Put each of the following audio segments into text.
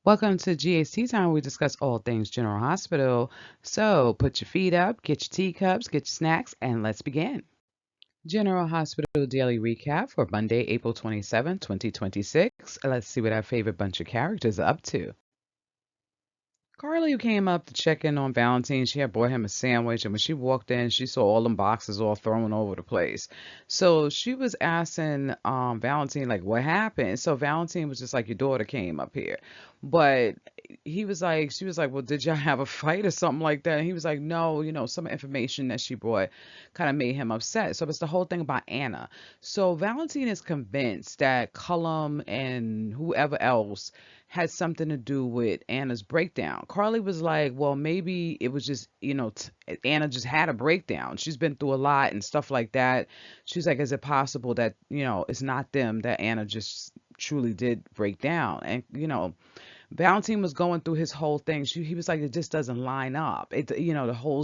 Welcome to GAC Time, where we discuss all things General Hospital. So put your feet up, get your teacups, get your snacks, and let's begin. General Hospital Daily Recap for Monday, April 27, 2026. Let's see what our favorite bunch of characters are up to. Carly came up to check in on Valentine. She had bought him a sandwich, and when she walked in, she saw all them boxes all thrown over the place. So she was asking Valentine, like, what happened? So Valentine was just like, your daughter came up here. But she was like, well, did y'all have a fight or something like that? And he was like, no, some information that she brought kind of made him upset. So it's the whole thing about Anna. So Valentine is convinced that Cullum and whoever else had something to do with Anna's breakdown. Carly was like, well, maybe it was just, Anna just had a breakdown. She's been through a lot and stuff like that. She's like, is it possible that, it's not them, that Anna just truly did break down? And, Valentine was going through his whole thing. He was like, it just doesn't line up. The whole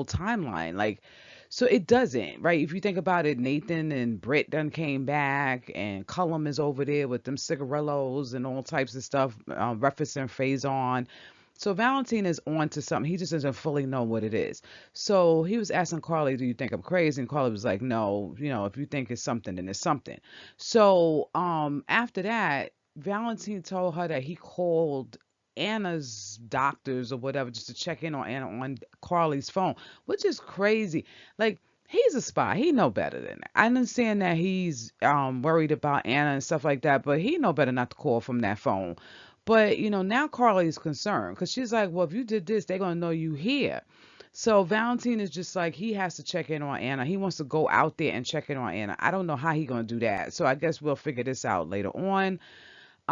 timeline. Like, so it doesn't, right? If you think about it, Nathan and Britt done came back, and Cullum is over there with them cigarillos and all types of stuff, referencing Faison. So Valentine is on to something. He just doesn't fully know what it is. So he was asking Carly, do you think I'm crazy? And Carly was like, no, if you think it's something, then it's something. So after that, Valentine told her that he called Anna's doctors or whatever just to check in on Anna on Carly's phone, which is crazy. Like, he's a spy. He know better than that. I understand that he's worried about Anna and stuff like that, but he know better not to call from that phone. But now Carly's concerned because she's like, well, if you did this, they're gonna know you here. So Valentine is just like, he has to check in on Anna. He wants to go out there and check in on Anna. I don't know how he gonna do that. So I guess we'll figure this out later on.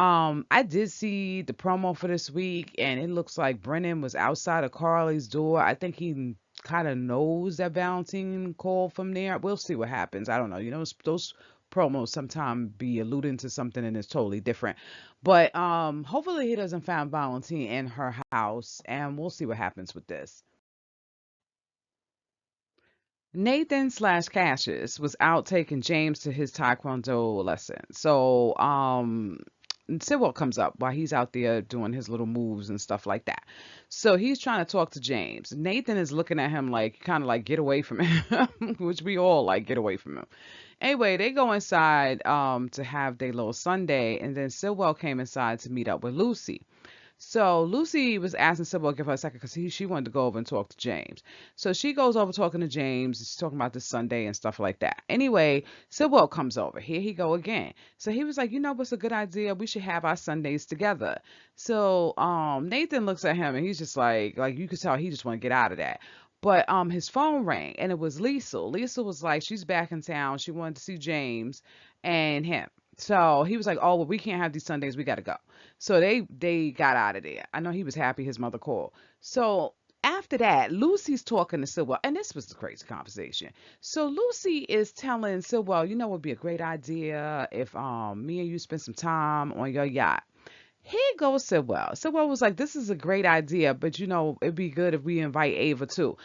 I did see the promo for this week, and it looks like Brennan was outside of Carly's door. I think he kind of knows that Valentine called from there. We'll see what happens. I don't know. Those promos sometimes be alluding to something and it's totally different. But hopefully he doesn't find Valentine in her house, and we'll see what happens with this. Nathan slash Cassius was out taking James to his Taekwondo lesson. So, Sidwell comes up while he's out there doing his little moves and stuff like that. So he's trying to talk to James. Nathan is looking at him like, kind of like, get away from him, which we all like, get away from him. Anyway, they go inside to have their little Sunday, and then Sidwell came inside to meet up with Lucy. So Lucy was asking Sybil to give her a second because she wanted to go over and talk to James. So she goes over talking to James. She's talking about this Sunday and stuff like that. Anyway, Sybil comes over. Here he go again. So he was like, what's a good idea? We should have our Sundays together. So Nathan looks at him and he's just like you could tell he just want to get out of that. But his phone rang and it was Lisa. Lisa was like, she's back in town. She wanted to see James and him. So he was like, oh, well, we can't have these Sundays. We got to go. So they got out of there. I know he was happy his mother called. So after that, Lucy's talking to Sylwell, and this was the crazy conversation. So Lucy is telling Sylwell, what would be a great idea if me and you spend some time on your yacht. Here goes Sylwell. Sylwell was like, this is a great idea, but it'd be good if we invite Ava too.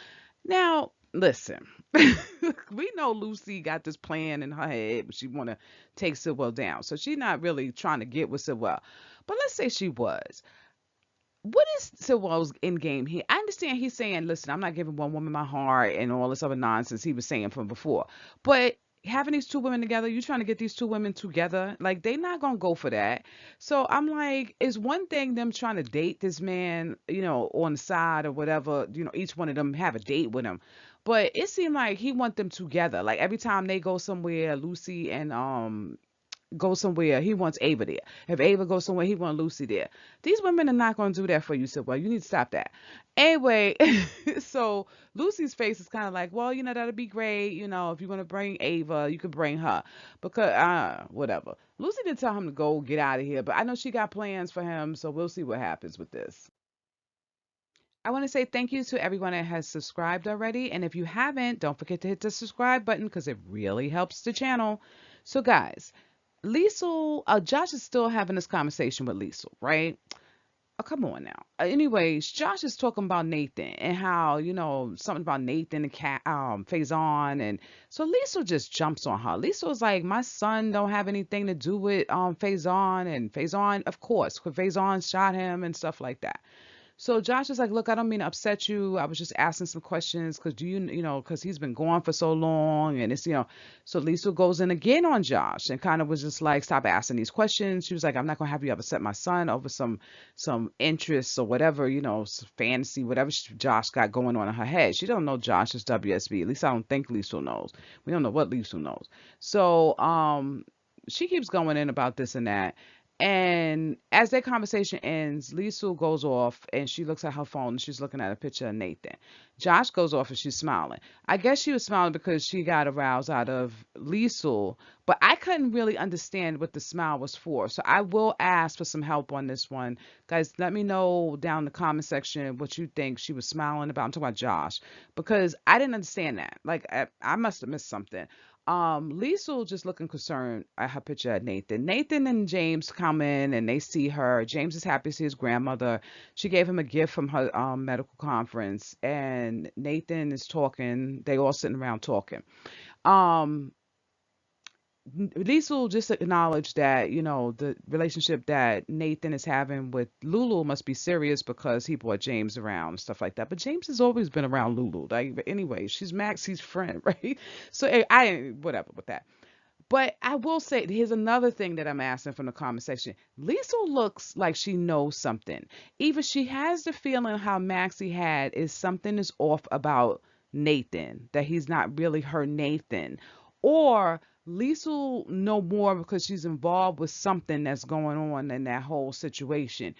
Now, listen, we know Lucy got this plan in her head, but she want to take Sylwell down. So she's not really trying to get with Sylwell. But let's say she was. What is Sylwell's end game here? I understand he's saying, listen, I'm not giving one woman my heart and all this other nonsense he was saying from before. But having these two women together, you trying to get these two women together, like they not gonna go for that. So I'm like, it's one thing them trying to date this man, on the side or whatever, each one of them have a date with him. But it seemed like he want them together. Like every time they go somewhere, Lucy and go somewhere, he wants Ava there. If Ava goes somewhere, he wants Lucy there. These women are not going to do that for you, Sylvia. You need to stop that. Anyway, so Lucy's face is kind of like, well, that'd be great. If you're going to bring Ava, you could bring her. Because, whatever. Lucy didn't tell him to go get out of here, but I know she got plans for him, so we'll see what happens with this. I want to say thank you to everyone that has subscribed already. And if you haven't, don't forget to hit the subscribe button because it really helps the channel. So, guys, Liesel, Josh is still having this conversation with Liesel, right? Oh, come on now. Anyways, Josh is talking about Nathan and how, something about Nathan and Faison, and so Lisa just jumps on her. Lisa was like, my son don't have anything to do with Faison, and Faison, of course, 'cause Faison shot him and stuff like that. So Josh is like, look, I don't mean to upset you. I was just asking some questions because because he's been gone for so long, and so Lisa goes in again on Josh and kind of was just like, stop asking these questions. She was like, I'm not gonna have you upset my son over some interests or whatever, fantasy, whatever Josh got going on in her head. She don't know Josh is WSB. At least I don't think Lisa knows. We don't know what Lisa knows. So she keeps going in about this and that. And as that conversation ends, Lisa goes off and she looks at her phone and she's looking at a picture of Nathan. Josh goes off and she's smiling. I guess she was smiling because she got aroused out of Lisa, but I couldn't really understand what the smile was for. So I will ask for some help on this one. Guys, let me know down in the comment section what you think she was smiling about. I'm talking about Josh because I didn't understand that. Like I must have missed something. Liesl just looking concerned at her picture at Nathan. Nathan and James come in and they see her. James is happy to see his grandmother. She gave him a gift from her medical conference, and Nathan is talking. They all sitting around talking. Um, Liesl just acknowledged that, the relationship that Nathan is having with Lulu must be serious because he brought James around and stuff like that. But James has always been around Lulu. Like, but anyway, she's Maxie's friend, right? So whatever with that. But I will say, here's another thing that I'm asking from the comment section. Liesl looks like she knows something. Either she has the feeling how Maxie had is something is off about Nathan, that he's not really her Nathan, or Liesl know more because she's involved with something that's going on in that whole situation.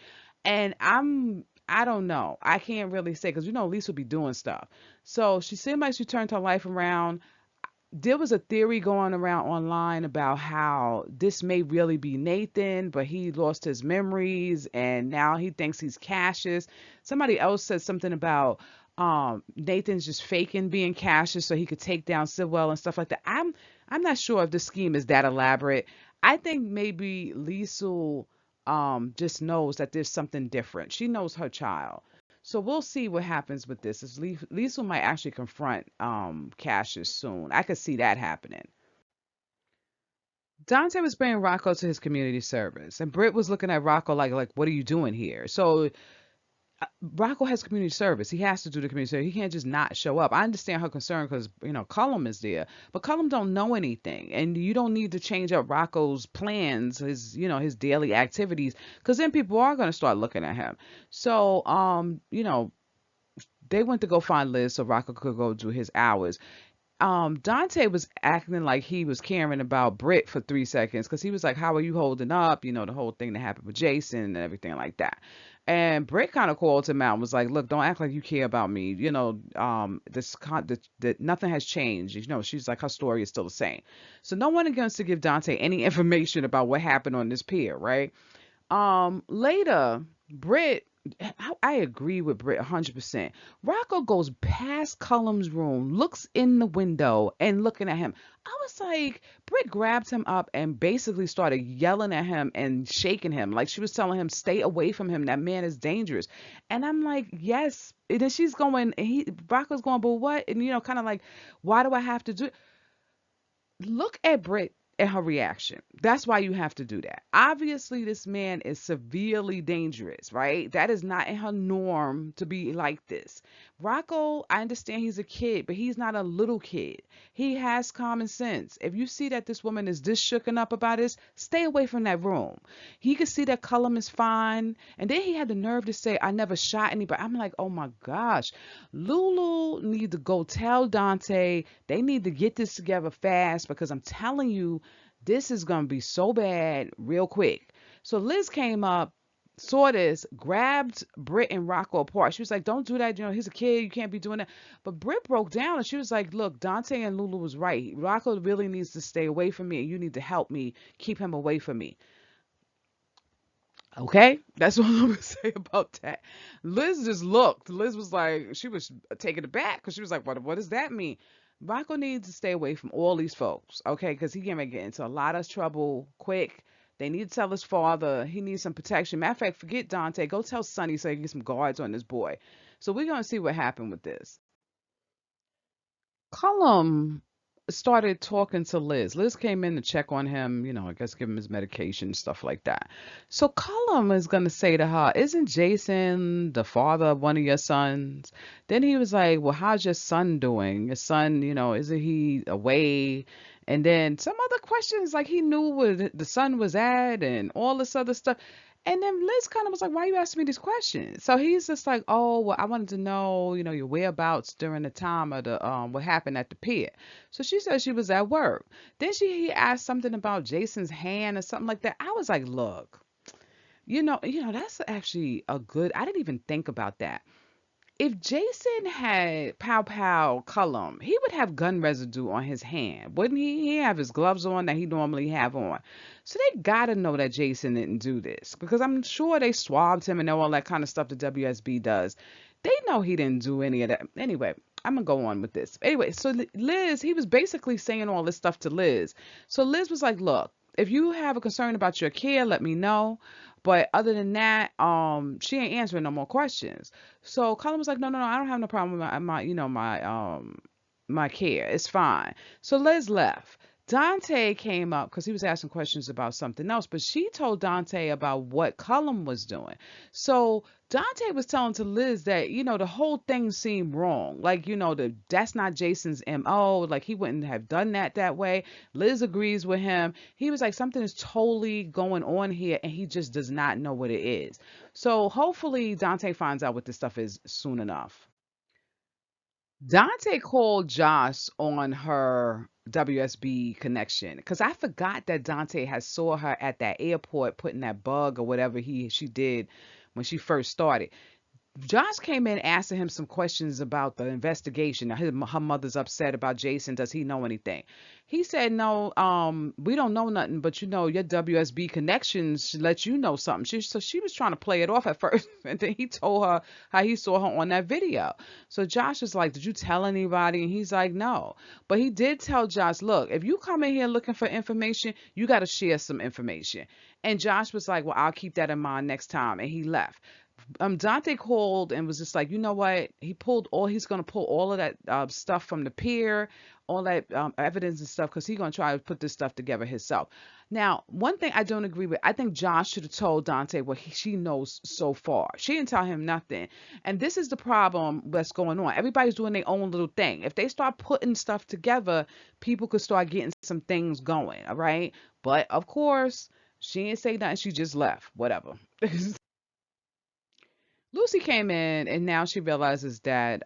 And I don't know. I can't really say because Liesl be doing stuff. So she seemed like she turned her life around. There was a theory going around online about how this may really be Nathan, but he lost his memories and now he thinks he's Cassius. Somebody else said something about Nathan's just faking being Cassius so he could take down Sidwell and stuff like that. I'm not sure if the scheme is that elaborate. I think maybe Liesl just knows that there's something different. She knows her child. So we'll see what happens with this. Liesl might actually confront Cassius soon. I could see that happening. Dante was bringing Rocco to his community service, and Britt was looking at Rocco like, what are you doing here? So Rocco has community service. He has to do the community service. He can't just not show up. I understand her concern because Cullum is there, but Cullum don't know anything, and you don't need to change up Rocco's plans, his daily activities, because then people are going to start looking at him. So they went to go find Liz so Rocco could go do his hours. Dante was acting like he was caring about Britt for 3 seconds because he was like, how are you holding up? The whole thing that happened with Jason and everything like that. And Britt kind of called him out and was like, look, don't act like you care about me. Nothing has changed. She's like, her story is still the same. So no one against to give Dante any information about what happened on this pier, right? Later, Britt, I agree with Britt 100%. Rocco goes past Cullum's room, looks in the window, and looking at him. I was like, Britt grabbed him up and basically started yelling at him and shaking him. Like she was telling him, stay away from him. That man is dangerous. And I'm like, yes. And then she's going, Rocco's going, but what? And, kind of like, why do I have to do it? Look at Britt and her reaction. That's why you have to do that. Obviously, this man is severely dangerous, right? That is not in her norm to be like this. Rocco, I understand he's a kid, but he's not a little kid. He has common sense. If you see that this woman is this shooken up about this, stay away from that room. He could see that Cullum is fine. And then he had the nerve to say, I never shot anybody. I'm like, oh my gosh. Lulu need to go tell Dante they need to get this together fast because I'm telling you, this is going to be so bad real quick. So Liz came up, saw this, grabbed Britt and Rocco apart. She was like, don't do that. He's a kid. You can't be doing that. But Britt broke down and she was like, look, Dante and Lulu was right. Rocco really needs to stay away from me and you need to help me keep him away from me. Okay, that's what I'm gonna say about that. Liz just looked. Liz was like, she was taken aback because she was like, what does that mean? Rocco needs to stay away from all these folks, okay? Because he can get into a lot of trouble quick. They need to tell his father he needs some protection. Matter of fact, forget Dante. Go tell Sonny so he can get some guards on this boy. So we're gonna see what happened with this. Cullum started talking to Liz. Liz came in to check on him, I guess give him his medication, stuff like that. So Cullum is going to say to her, isn't Jason the father of one of your sons? Then he was like, well, how's your son doing? Your son, isn't he away? And then some other questions, like he knew where the son was at and all this other stuff. And then Liz kind of was like, why you asking me these questions? So he's just like, oh, well, I wanted to know, your whereabouts during the time of the what happened at the pier. So she said she was at work. Then he asked something about Jason's hand or something like that. I was like, look, that's actually a good, I didn't even think about that. If Jason had Pow Pow Cullum, he would have gun residue on his hand, wouldn't he? He have his gloves on that he normally have on. So they gotta know that Jason didn't do this because I'm sure they swabbed him and all that kind of stuff the WSB does. They know he didn't do any of that. Anyway, I'm gonna go on with this. Anyway, so Liz, he was basically saying all this stuff to Liz. So Liz was like, look, if you have a concern about your care, let me know. But other than that, she ain't answering no more questions. So Colin was like, no, no, no, I don't have no problem with my care. It's fine. So Liz left. Dante came up because he was asking questions about something else, but she told Dante about what Cullum was doing. So Dante was telling to Liz that, the whole thing seemed wrong. Like, that's not Jason's MO. Like, he wouldn't have done that way. Liz agrees with him. He was like, something is totally going on here, and he just does not know what it is. So hopefully Dante finds out what this stuff is soon enough. Dante called Josh on her WSB connection because I forgot that Dante had saw her at that airport putting that bug or whatever she did when she first started. Josh came in asking him some questions about the investigation. Now, her mother's upset about Jason. Does he know anything? He said, no, we don't know nothing, but your WSB connections should let you know something. So she was trying to play it off at first, and then he told her how he saw her on that video. So Josh was like, did you tell anybody? And he's like, no. But he did tell Josh, look, if you come in here looking for information, you got to share some information. And Josh was like, well, I'll keep that in mind next time. And he left. Dante called and was just like, you know what? He's going to pull all of that stuff from the pier, all that evidence and stuff, because he's going to try to put this stuff together himself. Now, one thing I don't agree with, I think Josh should have told Dante what she knows so far. She didn't tell him nothing. And this is the problem that's going on. Everybody's doing their own little thing. If they start putting stuff together, people could start getting some things going, all right? But of course, she didn't say nothing. She just left. Whatever. Lucy came in and now she realizes that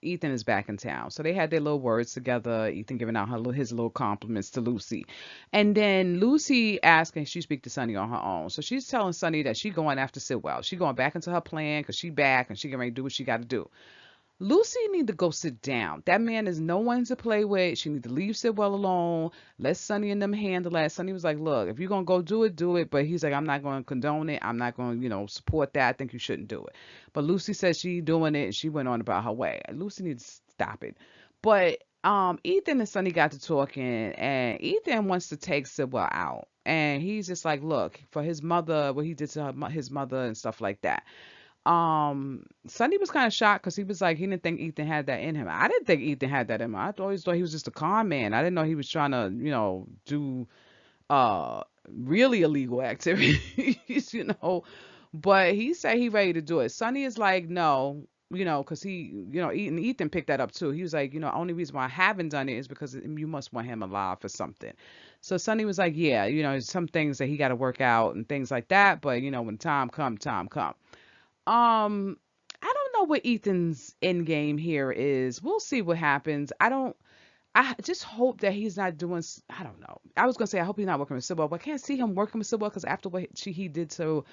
Ethan is back in town. So they had their little words together, Ethan giving out his little compliments to Lucy. And then Lucy asking she speak to Sonny on her own. So she's telling Sonny that she going after Sidwell. She going back into her plan because she back and she can ready to do what she got to do. Lucy need to go sit down. That man is no one to play with. She need to leave Sidwell alone. Let Sonny and them handle that. Sonny was like, look, if you're going to go do it, do it. But he's like, I'm not going to condone it. I'm not going to, support that. I think you shouldn't do it. But Lucy said she doing it and she went on about her way. Lucy needs to stop it. But Ethan and Sonny got to talking and Ethan wants to take Sidwell out. And he's just like, look, for his mother, what he did to his mother and stuff like that. Sonny was kind of shocked because he was like, he didn't think Ethan had that in him. I didn't think Ethan had that in him. I always thought he was just a con man. I didn't know he was trying to, do really illegal activities, But he said he ready to do it. Sonny is like, no, because Ethan picked that up too. He was like, only reason why I haven't done it is because you must want him alive for something. So Sonny was like, yeah, some things that he got to work out and things like that. But when time come, time come. I don't know what Ethan's end game here is. We'll see what happens. I just hope that he's not doing, I don't know. I was going to say, I hope he's not working with Sidwell, but I can't see him working with Sidwell because after what he did to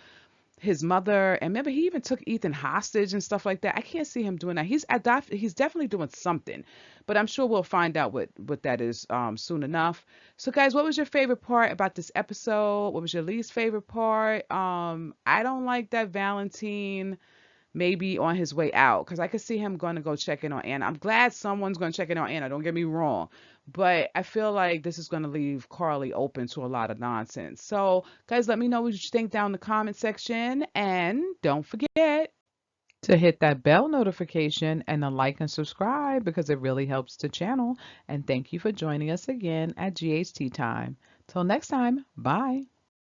his mother, and remember, he even took Ethan hostage and stuff like that. I can't see him doing that. He's definitely doing something, but I'm sure we'll find out what that is soon enough. So guys, what was your favorite part about this episode? What was your least favorite part? I don't like that Valentin maybe on his way out because I could see him going to go check in on Anna. I'm glad someone's going to check in on Anna. Don't get me wrong, But I feel like this is going to leave Carly open to a lot of nonsense. So, guys, let me know what you think down in the comment section. And don't forget to hit that bell notification and to like and subscribe because it really helps the channel. And thank you for joining us again at GHT Time. Till next time, bye.